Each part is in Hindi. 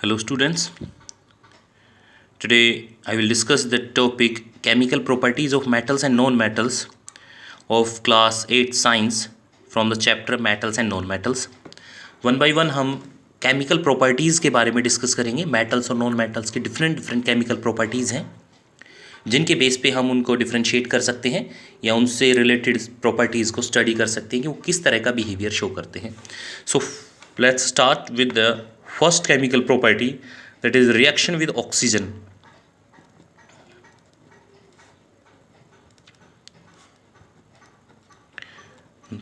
Hello students, today I will discuss the topic chemical properties of metals and non-metals of class 8 science from the chapter metals and non-metals. One by one हम केमिकल प्रॉपर्टीज़ के बारे में डिस्कस करेंगे। मेटल्स और नॉन मेटल्स के डिफरेंट केमिकल प्रॉपर्टीज़ हैं जिनके बेस पे हम उनको डिफ्रेंशिएट कर सकते हैं या उनसे रिलेटेड प्रॉपर्टीज़ को स्टडी कर सकते हैं कि वो किस तरह का बिहेवियर शो करते हैं। So let's start with the first chemical property, that is reaction with oxygen.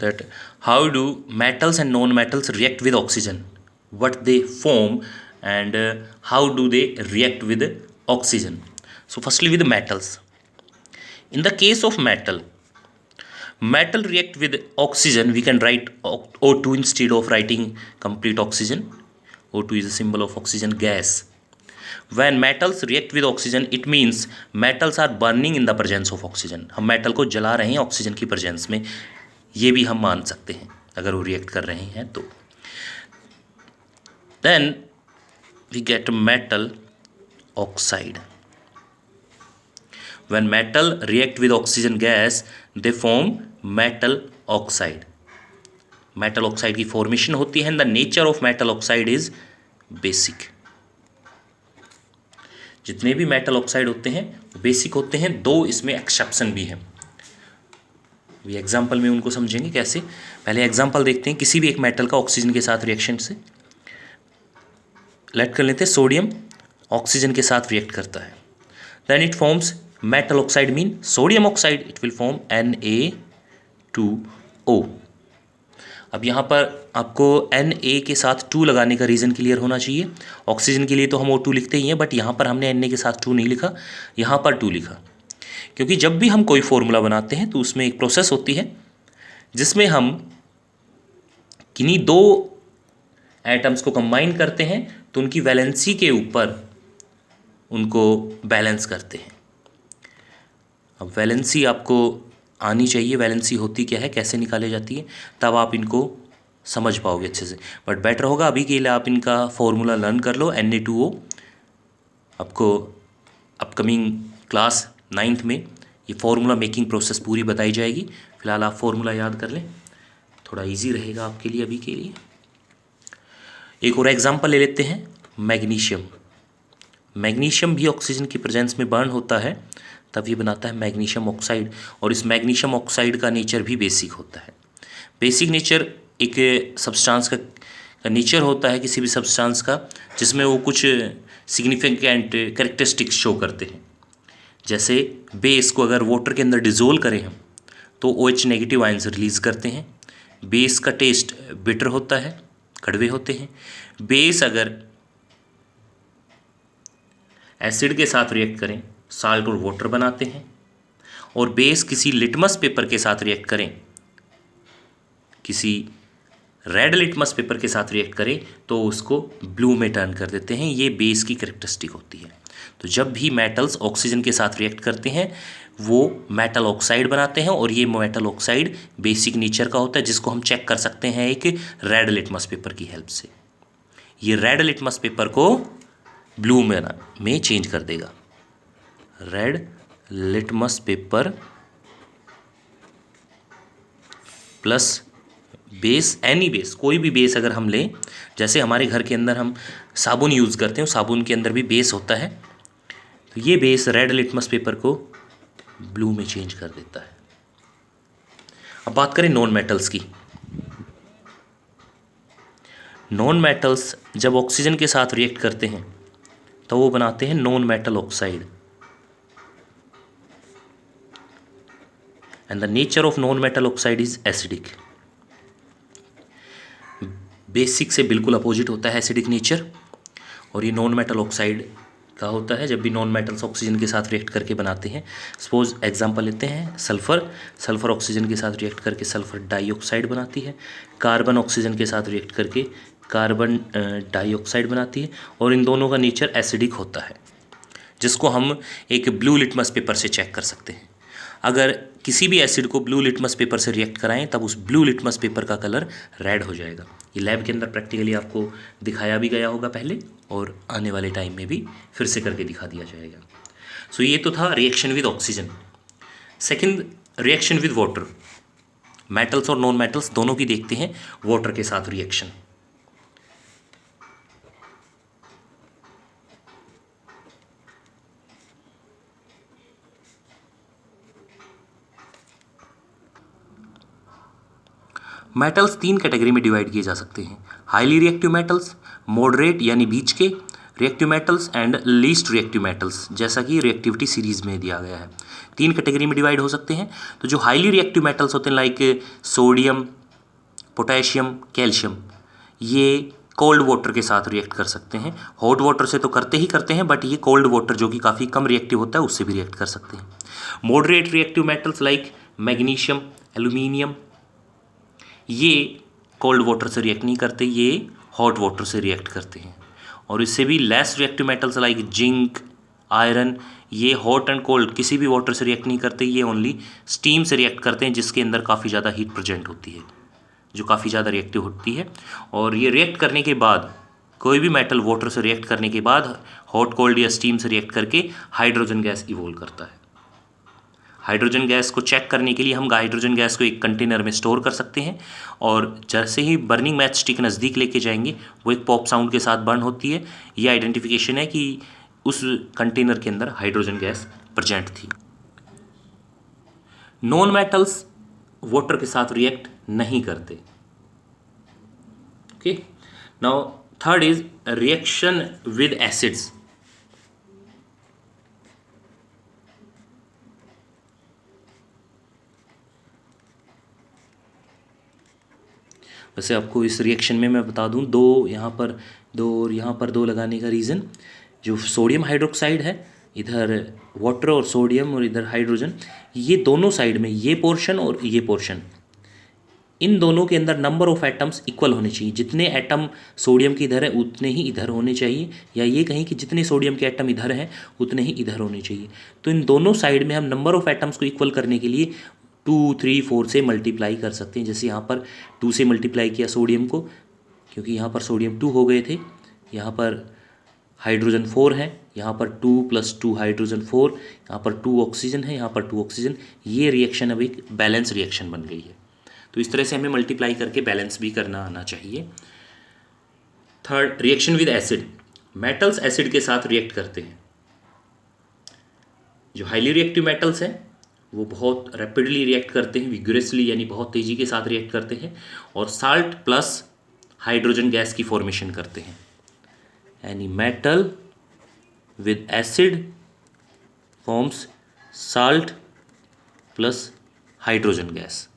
That how do metals and non-metals react with oxygen, what they form, and how do they react with oxygen. So firstly with metals. In the case of metal react with oxygen, we can write O2 instead of writing complete oxygen. O2 is a symbol of oxygen gas. When metals react with oxygen, it means metals are burning in the presence of oxygen. हम मेटल को जला रहे हैं ऑक्सीजन की प्रेजेंस में, ये भी हम मान सकते हैं अगर वो रिएक्ट कर रहे हैं तो. Then we get metal oxide. When metal react with oxygen gas, they form metal oxide. Metal oxide की फॉर्मेशन होती है. The nature of metal oxide is basic. जितने भी मेटल ऑक्साइड होते हैं वो बेसिक होते हैं. दो इसमें एक्सेप्शन भी हैं. ये एग्जांपल में उनको समझेंगे कैसे. पहले एग्जांपल देखते हैं किसी भी एक मेटल का ऑक्सीजन के साथ रिएक्शन से. लेट कर लेते हैं सोडियम ऑक्सीजन के साथ रिएक्ट करता है. Then it forms metal oxide mean sodium oxide. It will form Na2O. अब यहाँ पर आपको Na के साथ 2 लगाने का रीज़न क्लियर होना चाहिए. ऑक्सीजन के लिए तो हम O2 लिखते ही हैं, बट यहाँ पर हमने Na के साथ 2 नहीं लिखा, यहाँ पर 2 लिखा. क्योंकि जब भी हम कोई फॉर्मूला बनाते हैं तो उसमें एक प्रोसेस होती है जिसमें हम किन्हीं 2 एटम्स को कंबाइन करते हैं तो उनकी वैलेंसी के ऊपर उनको बैलेंस करते हैं. अब वैलेंसी आपको आनी चाहिए. वैलेंसी होती क्या है, कैसे निकाले जाती है, तब आप इनको समझ पाओगे अच्छे से. बट बेटर होगा अभी के लिए आप इनका फॉर्मूला लर्न कर लो. Na2O आपको अपकमिंग क्लास 9th में ये फॉर्मूला मेकिंग प्रोसेस पूरी बताई जाएगी. फिलहाल आप फॉर्मूला याद कर लें, थोड़ा इजी रहेगा आपके लिए अभी के लिए. एक और एग्जांपल ले लेते हैं. मैग्नीशियम. मैग्नीशियम भी ऑक्सीजन की प्रेजेंस में बर्न होता है, तब ये बनाता है मैग्नीशियम ऑक्साइड. और इस मैग्नीशियम ऑक्साइड का नेचर भी बेसिक होता है. बेसिक नेचर एक सब्सटेंस का नेचर होता है किसी भी सब्सटेंस का जिसमें वो कुछ सिग्निफिकेंट कैरेक्टरिस्टिक्स शो करते हैं. जैसे बेस को अगर वाटर के अंदर डिज़ोल्व करें हम तो OH नेगेटिव आयंस रिलीज़ करते हैं. बेस का टेस्ट बिटर होता है, कड़वे होते हैं. बेस अगर एसिड के साथ रिएक्ट करें साल्ट और वाटर बनाते हैं. और बेस किसी लिटमस पेपर के साथ रिएक्ट करें, किसी रेड लिटमस पेपर के साथ रिएक्ट करें तो उसको ब्लू में टर्न कर देते हैं. ये बेस की कैरेक्टरिस्टिक होती है. तो जब भी मेटल्स ऑक्सीजन के साथ रिएक्ट करते हैं वो मेटल ऑक्साइड बनाते हैं. और ये मेटल ऑक्साइड बेसिक नेचर का होता है जिसको हम चेक कर सकते हैं एक रेड लिटमस पेपर की हेल्प से. ये रेड लिटमस पेपर को ब्लू में चेंज कर देगा. Red litmus paper plus base, any base, कोई भी बेस अगर हम लें, जैसे हमारे घर के अंदर हम साबुन यूज़ करते हैं, साबुन के अंदर भी बेस होता है. तो ये बेस रेड लिटमस पेपर को ब्लू में चेंज कर देता है. अब बात करें नॉन मेटल्स की. नॉन मेटल्स जब ऑक्सीजन के साथ रिएक्ट करते हैं तो वो बनाते हैं non metal oxide. And the nature of non metal oxide is acidic. Basic से बिल्कुल अपोजिट होता है एसिडिक नेचर. और ये नॉन मेटल ऑक्साइड का होता है जब भी नॉन मेटल्स ऑक्सीजन के साथ रिएक्ट करके बनाते हैं. सपोज एग्जांपल लेते हैं सल्फ़र. सल्फ़र ऑक्सीजन के साथ रिएक्ट करके सल्फ़र डाइऑक्साइड बनाती है. कार्बन ऑक्सीजन के साथ रिएक्ट करके कार्बन डाइऑक्साइड बनाती है. और इन दोनों का नेचर एसिडिक होता है जिसको हम एक ब्लू लिटमस पेपर से चेक कर सकते हैं. अगर किसी भी एसिड को ब्लू लिटमस पेपर से रिएक्ट कराएं तब उस ब्लू लिटमस पेपर का कलर रेड हो जाएगा. ये लैब के अंदर प्रैक्टिकली आपको दिखाया भी गया होगा पहले और आने वाले टाइम में भी फिर से करके दिखा दिया जाएगा। सो ये तो था reaction with oxygen. Second, reaction with water. Metals और नॉन मेटल्स दोनों की देखते हैं वाटर के साथ रिएक्शन। मेटल्स 3 कैटेगरी में डिवाइड किए जा सकते हैं, हाईली रिएक्टिव मेटल्स, मॉडरेट यानी बीच के reactive metals and least reactive metals, जैसा कि रिएक्टिविटी सीरीज में दिया गया है। 3 कैटेगरी में डिवाइड हो सकते हैं। तो जो हाईली रिएक्टिव मेटल्स होते हैं लाइक सोडियम, पोटेशियम, कैल्शियम, ये कोल्ड वाटर के साथ रिएक्ट कर सकते हैं। हॉट वाटर से तो करते ही करते हैं, बट ये कोल्ड वाटर जो कि काफ़ी कम रिएक्टिव होता है उससे भी रिएक्ट कर सकते हैं। Moderate reactive metals like magnesium, aluminium, ये कोल्ड वाटर से रिएक्ट नहीं करते, ये हॉट वाटर से रिएक्ट करते हैं। और इससे भी less reactive metals like zinc, iron, ये हॉट एंड कोल्ड किसी भी वाटर से रिएक्ट नहीं करते, ये ओनली स्टीम से रिएक्ट करते हैं जिसके अंदर काफ़ी ज़्यादा हीट प्रेजेंट होती है, जो काफ़ी ज़्यादा रिएक्टिव होती है। और ये रिएक्ट करने के बाद, कोई भी मेटल वाटर से रिएक्ट करने के बाद हॉट, कोल्ड या स्टीम से रिएक्ट करके हाइड्रोजन गैस इवोल्व करता है। हाइड्रोजन गैस को चेक करने के लिए हम हाइड्रोजन गैस को एक कंटेनर में स्टोर कर सकते हैं, और जैसे ही बर्निंग मैच स्टिक नज़दीक लेके जाएंगे वो एक पॉप साउंड के साथ बर्न होती है। ये आइडेंटिफिकेशन है कि उस कंटेनर के अंदर हाइड्रोजन गैस प्रेजेंट थी। नॉन मेटल्स वाटर के साथ रिएक्ट नहीं करते। Okay, now third is reaction with acids. वैसे आपको इस रिएक्शन में मैं बता दूं, दो यहाँ पर दो और यहाँ पर दो लगाने का रीज़न, जो सोडियम हाइड्रोक्साइड है, इधर वाटर और सोडियम और इधर हाइड्रोजन, ये दोनों साइड में, ये पोर्शन और ये पोर्शन, इन दोनों के अंदर नंबर ऑफ एटम्स इक्वल होने चाहिए। जितने एटम सोडियम के इधर है उतने ही इधर होने चाहिए, या ये कहीं कि जितने सोडियम के एटम इधर हैं उतने ही इधर होने चाहिए। तो इन दोनों साइड में हम नंबर ऑफ एटम्स को इक्वल करने के लिए 2, 3, 4 से मल्टीप्लाई कर सकते हैं। जैसे यहाँ पर 2 से मल्टीप्लाई किया सोडियम को, क्योंकि यहाँ पर सोडियम 2 हो गए थे, यहाँ पर हाइड्रोजन 4 है, यहाँ पर 2 + 2 हाइड्रोजन 4, यहाँ पर 2 ऑक्सीजन है, यहाँ पर 2 ऑक्सीजन। ये रिएक्शन अब एक बैलेंस रिएक्शन बन गई है। तो इस तरह से हमें मल्टीप्लाई करके बैलेंस भी करना आना चाहिए। Third, reaction with acid. Metals acid के साथ रिएक्ट करते हैं। जो हाईली रिएक्टिव मेटल्स हैं वो बहुत रैपिडली रिएक्ट करते हैं, विग्रेसली यानी बहुत तेज़ी के साथ रिएक्ट करते हैं, और साल्ट प्लस हाइड्रोजन गैस की फॉर्मेशन करते हैं। यानी metal with acid forms salt plus hydrogen gas.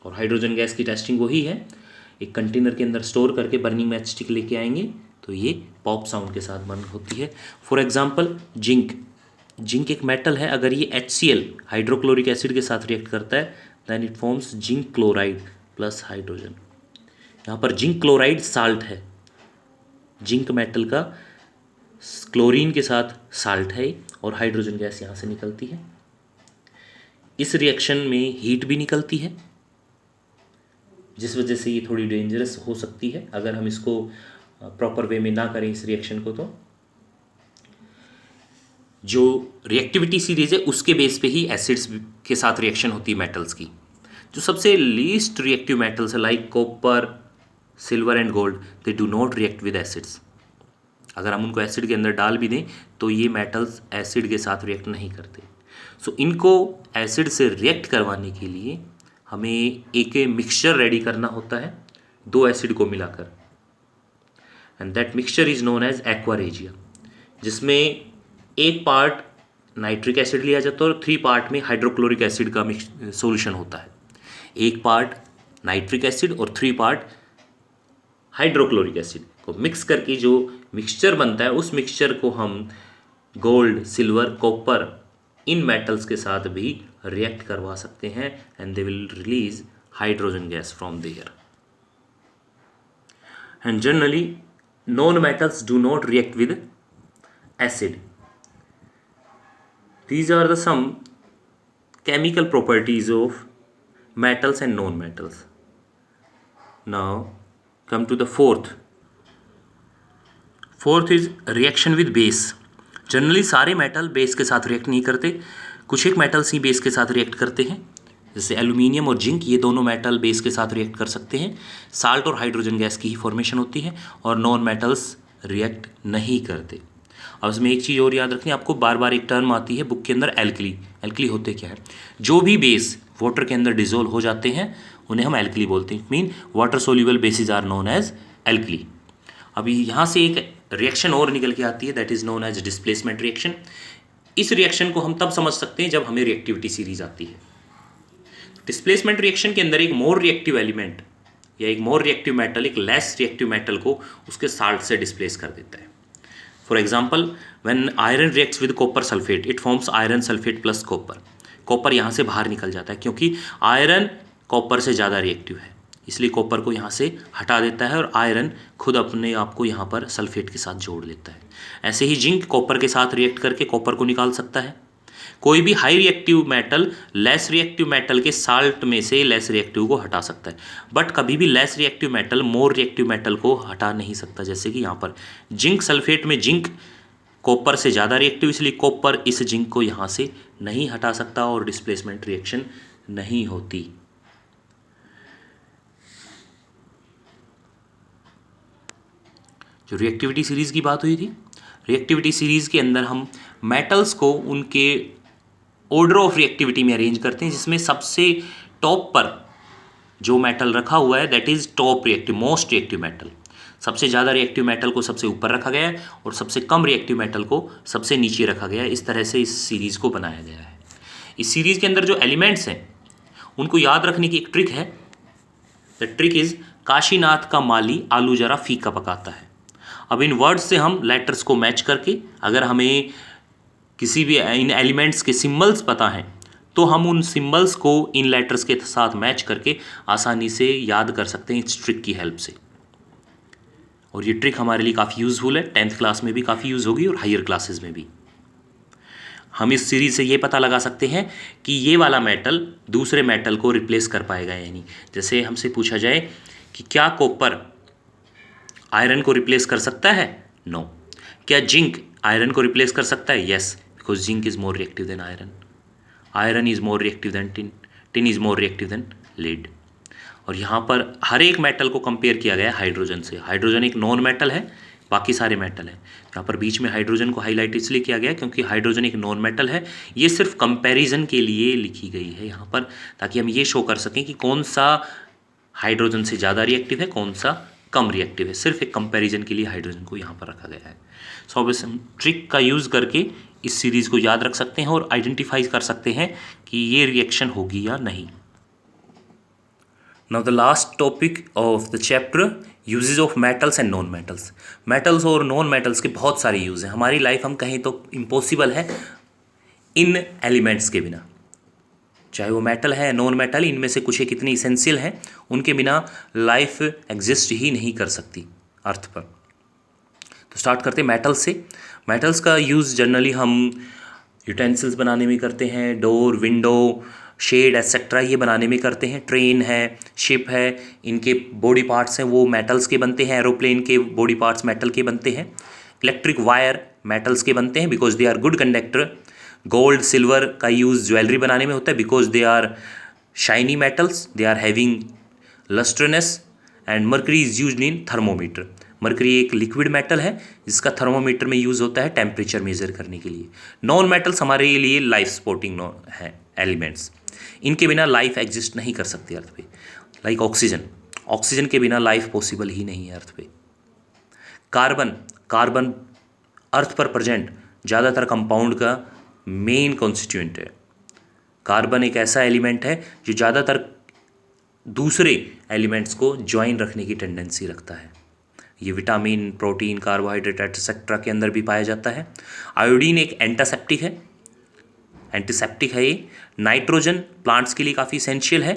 और हाइड्रोजन गैस की टेस्टिंग वही है, एक कंटेनर के अंदर स्टोर करके बर्निंग मैच स्टिक लेके आएंगे तो ये पॉप साउंड के साथ बर्न होती है। For example zinc. जिंक एक मेटल है, अगर ये HCl हाइड्रोक्लोरिक एसिड के साथ रिएक्ट करता है then it forms zinc chloride plus hydrogen. यहाँ पर जिंक क्लोराइड साल्ट है, जिंक मेटल का क्लोरीन के साथ साल्ट है, और हाइड्रोजन गैस यहाँ से निकलती है। इस रिएक्शन में हीट भी निकलती है, जिस वजह से ये थोड़ी डेंजरस हो सकती है अगर हम इसको प्रॉपर वे में ना करें इस रिएक्शन को। तो जो रिएक्टिविटी सीरीज है उसके बेस पे ही एसिड्स के साथ रिएक्शन होती है मेटल्स की। जो सबसे लीस्ट रिएक्टिव मेटल्स है like copper, silver and gold, they do not react with acids. अगर हम उनको एसिड के अंदर डाल भी दें तो ये मेटल्स एसिड के साथ रिएक्ट नहीं करते। सो इनको एसिड से रिएक्ट करवाने के लिए हमें एक मिक्सचर रेडी करना होता है 2 एसिड को मिलाकर, and that mixture is known as aqua regia, जिसमें एक पार्ट नाइट्रिक एसिड लिया जाता है और 3 पार्ट में हाइड्रोक्लोरिक एसिड का सॉल्यूशन होता है। एक पार्ट नाइट्रिक एसिड और 3 पार्ट हाइड्रोक्लोरिक एसिड को मिक्स करके जो मिक्सचर बनता है, उस मिक्सचर को हम गोल्ड, सिल्वर, कॉपर, इन मेटल्स के साथ भी रिएक्ट करवा सकते हैं, and they will release hydrogen gas from there. And generally non metals do not react with acid. These are the some chemical properties of metals and non-metals. Now come to the fourth fourth is reaction with base. Generally सारे मेटल बेस के साथ रिएक्ट नहीं करते, कुछ एक मेटल्स ही बेस के साथ रिएक्ट करते हैं, जैसे एल्यूमिनियम और जिंक, ये दोनों मेटल बेस के साथ रिएक्ट कर सकते हैं। साल्ट और हाइड्रोजन गैस की ही फॉर्मेशन होती है और नॉन मेटल्स रिएक्ट नहीं करते। अब इसमें एक चीज़ और याद रखनी है आपको, बार बार एक टर्म आती है बुक के अंदर, एल्कली। एल्कली होते क्या है, जो भी बेस वाटर के अंदर डिजोल्व हो जाते हैं उन्हें हम एल्कली बोलते हैं। Mean water soluble bases are known as alkali. अभी यहाँ से एक रिएक्शन और निकल के आती है, that is known as displacement reaction. इस रिएक्शन को हम तब समझ सकते हैं जब हमें रिएक्टिविटी सीरीज आती है। डिस्प्लेसमेंट रिएक्शन के अंदर एक मोर रिएक्टिव एलिमेंट या एक मोर रिएक्टिव मेटल एक लेस रिएक्टिव मेटल को उसके साल्ट से डिस्प्लेस कर देता है। For example, when iron reacts with copper sulphate, it forms iron sulphate plus copper. Copper यहाँ से बाहर निकल जाता है क्योंकि आयरन कॉपर से ज़्यादा रिएक्टिव है, इसलिए कॉपर को यहाँ से हटा देता है और आयरन खुद अपने आप को यहाँ पर सल्फेट के साथ जोड़ लेता है। ऐसे ही जिंक कॉपर के साथ रिएक्ट करके कॉपर को निकाल सकता है। कोई भी high reactive metal less reactive metal के साल्ट में से लेस रिएक्टिव को हटा सकता है, बट कभी भी less reactive metal more reactive metal को हटा नहीं सकता। जैसे कि यहाँ पर जिंक सल्फेट में जिंक कॉपर से ज़्यादा रिएक्टिव, इसलिए कॉपर इस जिंक को यहाँ से नहीं हटा सकता और डिस्प्लेसमेंट रिएक्शन नहीं होती। जो रिएक्टिविटी सीरीज की बात हुई थी, रिएक्टिविटी सीरीज के अंदर हम मेटल्स को उनके ऑर्डर ऑफ रिएक्टिविटी में अरेंज करते हैं, जिसमें सबसे टॉप पर जो मेटल रखा हुआ है that is top reactive, most reactive metal. सबसे ज़्यादा रिएक्टिव मेटल को सबसे ऊपर रखा गया है और सबसे कम रिएक्टिव मेटल को सबसे नीचे रखा गया है। इस तरह से इस सीरीज़ को बनाया गया है। इस सीरीज़ के अंदर जो एलिमेंट्स हैं उनको याद रखने की एक ट्रिक है। द ट्रिक इज़ काशीनाथ का माली आलू जरा फीका पकाता है। अब इन वर्ड्स से हम लेटर्स को मैच करके, अगर हमें किसी भी इन एलिमेंट्स के सिंबल्स पता हैं तो हम उन सिंबल्स को इन लेटर्स के साथ मैच करके आसानी से याद कर सकते हैं इस ट्रिक की हेल्प से। और ये ट्रिक हमारे लिए काफ़ी यूज़फुल है, 10th क्लास में भी काफ़ी यूज़ होगी और हायर क्लासेस में भी। हम इस सीरीज से ये पता लगा सकते हैं कि ये वाला मेटल दूसरे मेटल को रिप्लेस कर पाएगा या नहीं। जैसे हमसे पूछा जाए कि क्या कॉपर आयरन को रिप्लेस कर सकता है, नो। क्या जिंक आयरन को रिप्लेस कर सकता है, yes, because zinc is more reactive than iron, iron is more reactive than tin, tin is more reactive than lead. और यहाँ पर हर एक मेटल को कंपेयर किया गया है हाइड्रोजन से। हाइड्रोजन एक नॉन मेटल है, बाकी सारे मेटल हैं। यहाँ पर बीच में हाइड्रोजन को हाईलाइट इसलिए किया गया क्योंकि हाइड्रोजन एक नॉन मेटल है। ये सिर्फ कंपैरिजन के लिए लिखी गई है यहाँ पर, ताकि हम ये शो कर सकें कि कौन सा हाइड्रोजन से ज़्यादा रिएक्टिव है, कौन सा कम रिएक्टिव है। सिर्फ एक कंपैरिजन के लिए हाइड्रोजन को यहाँ पर रखा गया है। सो अब इस ट्रिक का यूज़ करके इस सीरीज़ को याद रख सकते हैं और आइडेंटिफाई कर सकते हैं कि ये रिएक्शन होगी या नहीं। Now the last topic of the chapter, uses of metals and non metals. Metals और नॉन मेटल्स के बहुत सारे यूज़ हैं। हमारी लाइफ हम कहें तो इम्पॉसिबल है इन एलिमेंट्स के बिना, चाहे वो मेटल है नॉन मेटल, इनमें से कुछ एक इतने इसेंशियल हैं उनके बिना लाइफ एग्जिस्ट ही नहीं कर सकती अर्थ पर। तो स्टार्ट करते हैं मेटल्स से। मेटल्स का यूज़ जनरली हम यूटेंसिल्स बनाने में करते हैं, डोर, विंडो, शेड एट्सेट्रा ये बनाने में करते हैं। ट्रेन है, शिप है, इनके बॉडी पार्ट्स हैं वो मेटल्स के बनते हैं। एरोप्लेन के बॉडी पार्ट्स मेटल के बनते हैं। इलेक्ट्रिक वायर मेटल्स के बनते हैं because they are good conductor. Gold silver का यूज़ ज्वेलरी बनाने में होता है because they are shiny metals, they are having lustreness. And mercury is used in thermometer. Mercury एक लिक्विड मेटल है जिसका थर्मोमीटर में यूज़ होता है टेम्परेचर मेजर करने के लिए। नॉन मेटल्स हमारे लिए लाइफ सपोर्टिंग है एलिमेंट्स, इनके बिना लाइफ एग्जिस्ट नहीं कर सकती अर्थ पे। लाइक ऑक्सीजन, ऑक्सीजन के बिना लाइफ पॉसिबल ही नहीं है अर्थ पे। कार्बन, कार्बन अर्थ पर प्रेजेंट ज़्यादातर कंपाउंड का मेन कॉन्स्टिट्यूएंट है। कार्बन एक ऐसा एलिमेंट है जो ज़्यादातर दूसरे एलिमेंट्स को ज्वाइन रखने की टेंडेंसी रखता है। ये विटामिन, प्रोटीन, कार्बोहाइड्रेट एटसेट्रा के अंदर भी पाया जाता है। आयोडीन एक एंटासेप्टिक है, एंटीसेप्टिक है ये। नाइट्रोजन प्लांट्स के लिए काफ़ी इसेंशियल है।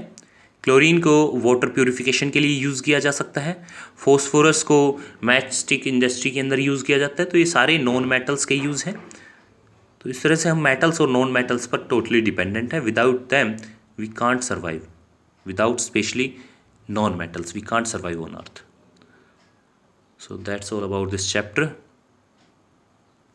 क्लोरीन को वाटर प्यूरिफिकेशन के लिए यूज़ किया जा सकता है। फॉस्फोरस को मैच स्टिक इंडस्ट्री के अंदर यूज़ किया जाता है। तो ये सारे नॉन मेटल्स के यूज़ हैं। तो इस तरह से हम मेटल्स और नॉन मेटल्स पर टोटली डिपेंडेंट है। Without them we can't survive, without specially non metals we can't survive on earth. So that's all about this chapter.